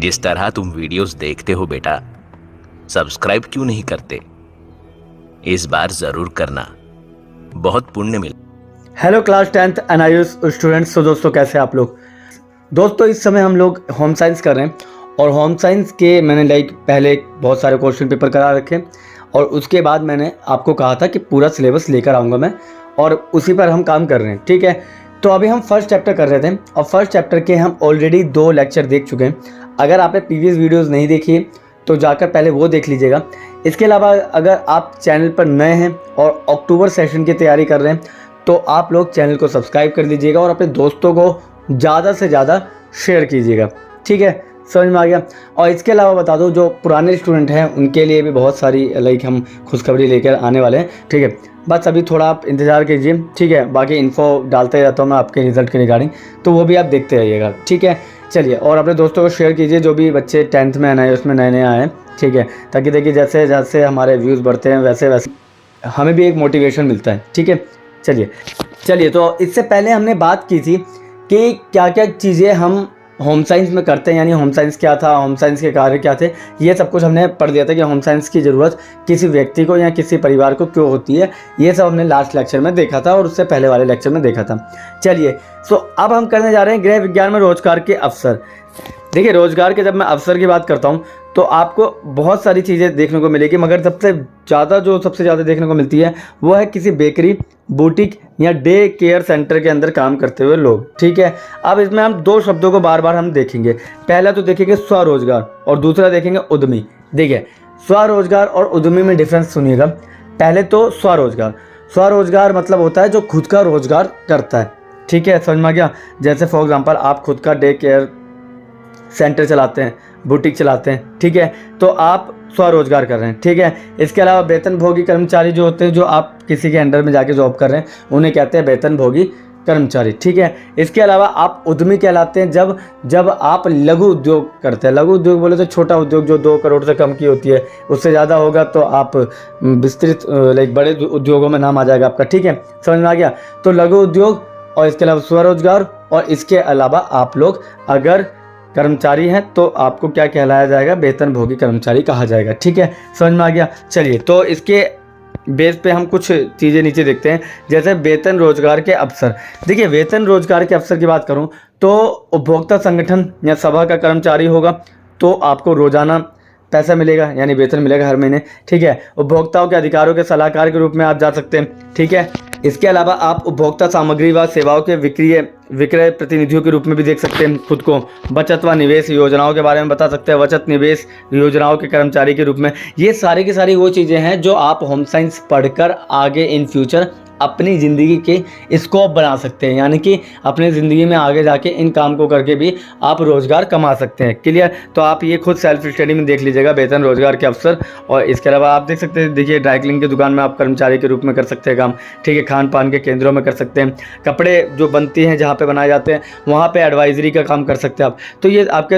जिस तरह तुम वीडियोस देखते हो बेटा, सब्सक्राइब क्यों नहीं करते? इस बार जरूर करना, बहुत पुण्य मिले। Hello class 10th NIOS students. तो दोस्तों कैसे आप लोग? दोस्तों इस समय हम लोग होम साइंस कर रहे हैं और होम साइंस के मैंने पहले बहुत सारे क्वेश्चन पेपर करा रखे और उसके बाद मैंने आपको कहा था कि पूरा सिलेबस लेकर आऊँगा मैं और उसी पर हम काम कर रहे हैं। ठीक है, तो अभी हम फर्स्ट चैप्टर कर रहे थे और फर्स्ट चैप्टर के हम ऑलरेडी 2 लेक्चर देख चुके हैं। अगर आपने प्रीवियस वीडियोज़ नहीं देखी तो जाकर पहले वो देख लीजिएगा। इसके अलावा अगर आप चैनल पर नए हैं और अक्टूबर सेशन की तैयारी कर रहे हैं तो आप लोग चैनल को सब्सक्राइब कर लीजिएगा और अपने दोस्तों को ज़्यादा से ज़्यादा शेयर कीजिएगा। ठीक है, समझ में आ गया। और इसके अलावा बता दूं, जो पुराने स्टूडेंट हैं उनके लिए भी बहुत सारी हम खुशखबरी लेकर आने वाले हैं। ठीक है, बस अभी थोड़ा आप इंतज़ार कीजिए। ठीक है, बाकी इन्फो डालते रहता हूँ मैं आपके रिज़ल्ट के रिगार्डिंग, तो वो भी आप देखते रहिएगा। ठीक है, चलिए, और अपने दोस्तों को शेयर कीजिए जो भी बच्चे 10th में आए उसमें नए आए हैं। ठीक है, ताकि देखिए जैसे जैसे हमारे व्यूज़ बढ़ते हैं वैसे वैसे हमें भी एक मोटिवेशन मिलता है। ठीक है, चलिए, तो इससे पहले हमने बात की थी कि क्या क्या चीज़ें हम होम साइंस में करते हैं, यानी होम साइंस क्या था, होम साइंस के कार्य क्या थे, ये सब कुछ हमने पढ़ दिया था कि होम साइंस की ज़रूरत किसी व्यक्ति को या किसी परिवार को क्यों होती है। ये सब हमने लास्ट लेक्चर में देखा था और उससे पहले वाले लेक्चर में देखा था। चलिए, सो अब हम करने जा रहे हैं गृह विज्ञान में रोजगार के अवसर। देखिए, रोजगार के जब मैं अवसर की बात करता हूँ तो आपको बहुत सारी चीज़ें देखने को मिलेगी, मगर सबसे ज़्यादा देखने को मिलती है वो है किसी बेकरी, बुटीक या डे केयर सेंटर के अंदर काम करते हुए लोग। ठीक है, अब इसमें हम 2 शब्दों को बार बार हम देखेंगे। पहला तो देखेंगे स्वरोजगार और दूसरा देखेंगे उद्यमी। देखिए, स्वरोजगार और उद्यमी में डिफरेंस सुनिएगा। पहले तो स्वरोजगार मतलब होता है जो खुद का रोजगार करता है। ठीक है, समझ में आ गया। जैसे फॉर एग्जाम्पल आप खुद का डे केयर सेंटर चलाते हैं, बुटीक चलाते हैं। ठीक है, तो आप स्वरोजगार कर रहे हैं। ठीक है, इसके अलावा वेतनभोगी कर्मचारी जो होते हैं, जो आप किसी के अंडर में जाके जॉब कर रहे हैं, उन्हें कहते हैं वेतनभोगी कर्मचारी। ठीक है, इसके अलावा आप उद्यमी कहलाते हैं जब आप लघु उद्योग करते हैं। लघु उद्योग बोले तो छोटा उद्योग जो 2 करोड़ से कम की होती है, उससे ज़्यादा होगा तो आप विस्तृत बड़े उद्योगों में नाम आ जाएगा आपका। ठीक है, समझ में आ गया। तो लघु उद्योग और इसके अलावा स्वरोजगार, और इसके अलावा आप लोग अगर कर्मचारी हैं तो आपको क्या कहलाया जाएगा? वेतनभोगी कर्मचारी कहा जाएगा। ठीक है, समझ में आ गया। चलिए, तो इसके बेस पे हम कुछ चीज़ें नीचे देखते हैं, जैसे वेतन रोजगार के अवसर। देखिए, वेतन रोजगार के अवसर की बात करूं तो उपभोक्ता संगठन या सभा का कर्मचारी होगा तो आपको रोजाना पैसा मिलेगा, यानी वेतन मिलेगा हर महीने। ठीक है, उपभोक्ताओं के अधिकारों के सलाहकार के रूप में आप जा सकते हैं। ठीक है, इसके अलावा आप उपभोक्ता सामग्री व सेवाओं के विक्रय प्रतिनिधियों के रूप में भी देख सकते हैं खुद को। बचत व निवेश योजनाओं के बारे में बता सकते हैं, बचत निवेश योजनाओं के कर्मचारी के रूप में। ये सारी की सारी वो चीज़ें हैं जो आप होम साइंस पढ़कर आगे इन फ्यूचर अपनी ज़िंदगी के स्कोप बना सकते हैं, यानी कि अपनी ज़िंदगी में आगे जाके इन काम को करके भी आप रोज़गार कमा सकते हैं। क्लियर? तो आप ये खुद सेल्फ स्टडी में देख लीजिएगा, वेतन रोजगार के अवसर। और इसके अलावा आप देख सकते हैं, देखिए, ड्राई क्लीनिंग की दुकान में आप कर्मचारी के रूप में कर सकते हैं काम। ठीक है, खान पान के केंद्रों में कर सकते हैं, कपड़े जो बनती हैं जहाँ पे बनाए जाते हैं वहाँ पे एडवाइजरी का काम कर सकते हैं आप। तो ये आपके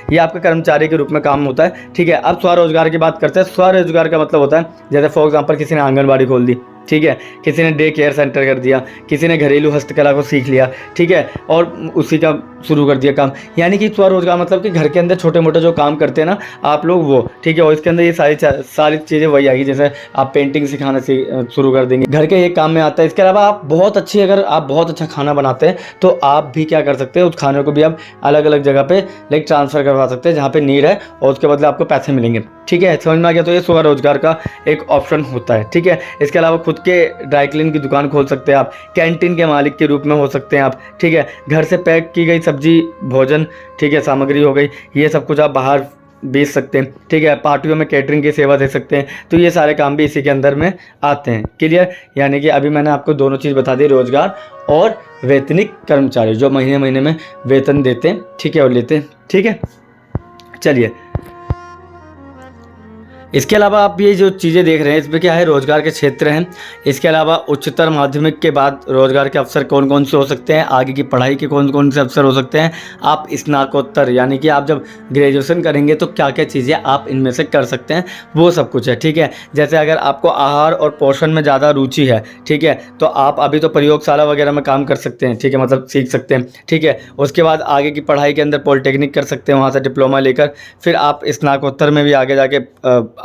ये आपके कर्मचारी के रूप में काम होता है। ठीक है, अब स्वरोजगार की बात करते हैं। स्वरोजगार का मतलब होता है, जैसे फॉर एग्जाम्पल किसी ने आंगनबाड़ी खोल दी, ठीक है, किसी ने डे केयर सेंटर कर दिया, किसी ने घरेलू हस्तकला को सीख लिया, ठीक है, और उसी का शुरू कर दिया काम। यानी कि स्वरोजगार मतलब कि घर के अंदर छोटे मोटे जो काम करते हैं ना आप लोग, वो। ठीक है, और इसके अंदर ये सारी चीज़ें वही आएगी। जैसे आप पेंटिंग सिखाना शुरू कर देंगे, घर के एक काम में आता है। इसके अलावा आप अगर आप बहुत अच्छा खाना बनाते हैं तो आप भी क्या कर सकते हैं, उस खाने को भी आप अलग अलग जगह पे ट्रांसफ़र करवा सकते हैं जहाँ पे नीड है, और उसके बदले आपको पैसे मिलेंगे। ठीक है, समझ में आ गया। तो ये स्वरोजगार का एक ऑप्शन होता है। ठीक है, इसके अलावा खुद के ड्राई क्लीन की दुकान खोल सकते हैं आप, कैंटीन के मालिक के रूप में हो सकते हैं आप। ठीक है, घर से पैक की गई सब्जी, भोजन, ठीक है, सामग्री हो गई, ये सब कुछ आप बाहर बेच सकते हैं। ठीक है, पार्टियों में कैटरिंग की सेवा दे सकते हैं। तो ये सारे काम भी इसी के अंदर में आते हैं। क्लियर? यानी कि अभी मैंने आपको दोनों चीज़ बता दी, रोजगार और वेतनिक कर्मचारी जो महीने महीने में वेतन देते हैं। ठीक है, और लेते हैं। ठीक है, चलिए, इसके अलावा आप ये जो चीज़ें देख रहे हैं इसमें क्या है, रोजगार के क्षेत्र हैं। इसके अलावा उच्चतर माध्यमिक के बाद रोजगार के अवसर कौन कौन से हो सकते हैं, आगे की पढ़ाई के कौन कौन से अवसर हो सकते हैं, आप स्नातकोत्तर यानी कि आप जब ग्रेजुएशन करेंगे तो क्या क्या चीज़ें आप इनमें से कर सकते हैं, वो सब कुछ है। ठीक है, जैसे अगर आपको आहार और पोषण में ज़्यादा रुचि है, ठीक है, तो आप अभी तो प्रयोगशाला वगैरह में काम कर सकते हैं, ठीक है, मतलब सीख सकते हैं। ठीक है, उसके बाद आगे की पढ़ाई के अंदर पॉलिटेक्निक कर सकते हैं, वहाँ से डिप्लोमा लेकर फिर आप स्नातकोत्तर में भी आगे जाके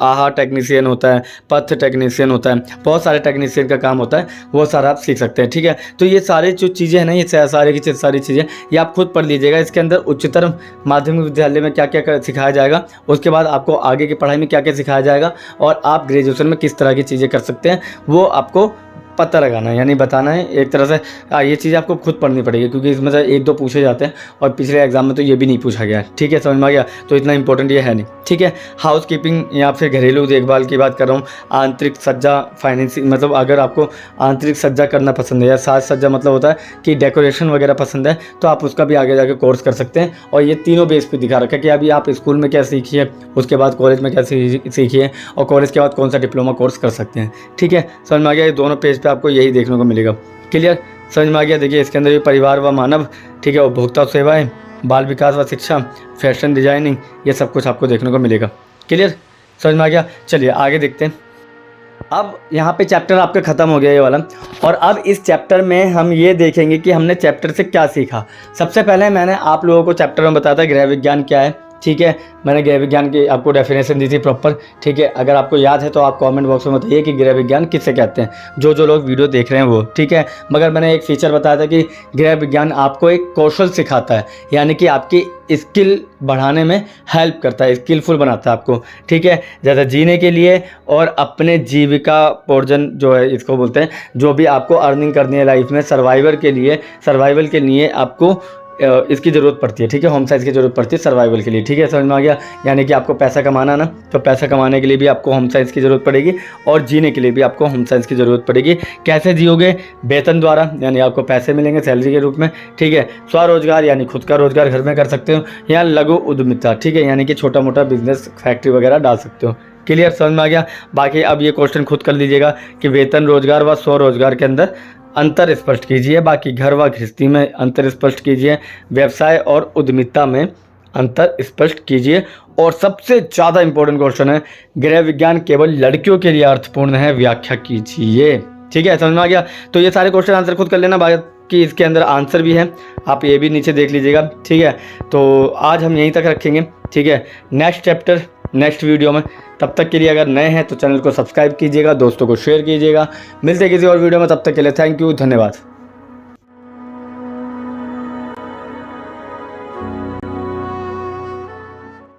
आहार टेक्नीशियन होता है, पथ टेक्नीशियन होता है, बहुत सारे टेक्नीशियन का काम होता है, वो सारा आप सीख सकते हैं। ठीक है, तो ये सारे जो चीज़ें हैं ना, ये सारी की सारी चीज़ें ये आप खुद पढ़ लीजिएगा। इसके अंदर उच्चतर माध्यमिक विद्यालय में क्या क्या सिखाया जाएगा, उसके बाद आपको आगे की पढ़ाई में क्या क्या सिखाया जाएगा, और आप ग्रेजुएशन में किस तरह की चीज़ें कर सकते हैं, वो आपको पता लगाना है, यानी बताना है एक तरह से। ये चीज़ आपको खुद पढ़नी पड़ेगी, क्योंकि इसमें से एक दो पूछे जाते हैं और पिछले एग्जाम में तो ये भी नहीं पूछा गया है। ठीक है, समझ में आ गया, तो इतना इंपॉर्टेंट ये है नहीं। ठीक है, हाउस कीपिंग या फिर घरेलू देखभाल की बात कर रहा हूँ। आंतरिक सज्जा, फाइनेंसिंग, मतलब अगर आपको आंतरिक सज्जा करना पसंद है या साज सज्जा मतलब होता है कि डेकोरेशन वगैरह पसंद है, तो आप उसका भी आगे जाके कोर्स कर सकते हैं। और ये तीनों बेस पे दिखा रखा है कि अभी आप स्कूल में क्या सीखिए, उसके बाद कॉलेज में क्या सीखिए, और कॉलेज के बाद कौन सा डिप्लोमा कोर्स कर सकते हैं। ठीक है, समझ में आ गया, ये दोनों पेज पे आपको यही देखने को मिलेगा। क्लियर, समझ में आ गया। देखिए इसके अंदर ये परिवार व मानव, ठीक है, उपभोक्ता सेवाएं, बाल विकास व शिक्षा, फैशन डिजाइनिंग, ये सब कुछ आपको देखने को मिलेगा। क्लियर, समझ में आ गया। चलिए आगे देखते हैं। अब यहाँ पे चैप्टर आपका ख़त्म हो गया ये वाला, और अब इस चैप्टर में हम ये देखेंगे कि हमने चैप्टर से क्या सीखा। सबसे पहले मैंने आप लोगों को चैप्टर में बताया था गृह विज्ञान क्या है। ठीक है, मैंने गृह विज्ञान की आपको डेफिनेशन दी थी प्रॉपर। ठीक है, अगर आपको याद है तो आप कमेंट बॉक्स में बताइए कि गृह विज्ञान किससे कहते हैं, जो लोग वीडियो देख रहे हैं वो। ठीक है, मगर मैंने एक फीचर बताया था कि गृह विज्ञान आपको एक कौशल सिखाता है, यानी कि आपकी स्किल बढ़ाने में हेल्प करता है, स्किलफुल बनाता है आपको। ठीक है, जैसे जीने के लिए और अपने जीविका पोर्जन जो है इसको बोलते हैं, जो भी आपको अर्निंग करनी है लाइफ में, सर्वाइवल के लिए आपको इसकी ज़रूरत पड़ती है। ठीक है, होम साइंस की ज़रूरत पड़ती है सर्वाइवल के लिए। ठीक है, समझ में आ गया, यानी कि आपको पैसा कमाना ना, तो पैसा कमाने के लिए भी आपको होम साइंस की ज़रूरत पड़ेगी, और जीने के लिए भी आपको होम साइंस की ज़रूरत पड़ेगी। कैसे जियोगे? वेतन द्वारा, यानी आपको पैसे मिलेंगे सैलरी के रूप में। ठीक है, स्वरोजगार यानी खुद का रोजगार घर में कर सकते हो, या लघु उद्यमिता, ठीक है, यानी कि छोटा मोटा बिजनेस फैक्ट्री वगैरह डाल सकते हो। क्लियर, समझ में आ गया। बाकी अब ये क्वेश्चन खुद कर लीजिएगा कि वेतन रोजगार व स्वरोजगार के अंदर अंतर स्पष्ट कीजिए। बाकी घर व गृहस्थी में अंतर स्पष्ट कीजिए, व्यवसाय और उद्यमिता में अंतर स्पष्ट कीजिए, और सबसे ज़्यादा इंपॉर्टेंट क्वेश्चन है, गृह विज्ञान केवल लड़कियों के लिए अर्थपूर्ण है, व्याख्या कीजिए। ठीक है, समझ में आ गया। तो ये सारे क्वेश्चन आंसर खुद कर लेना, बाकी इसके अंदर आंसर भी है, आप ये भी नीचे देख लीजिएगा। ठीक है, तो आज हम यहीं तक रखेंगे। ठीक है, नेक्स्ट चैप्टर नेक्स्ट वीडियो में। तब तक के लिए अगर नए हैं तो चैनल को सब्सक्राइब कीजिएगा, दोस्तों को शेयर कीजिएगा। मिलते हैं किसी और वीडियो में, तब तक के लिए थैंक यू, धन्यवाद।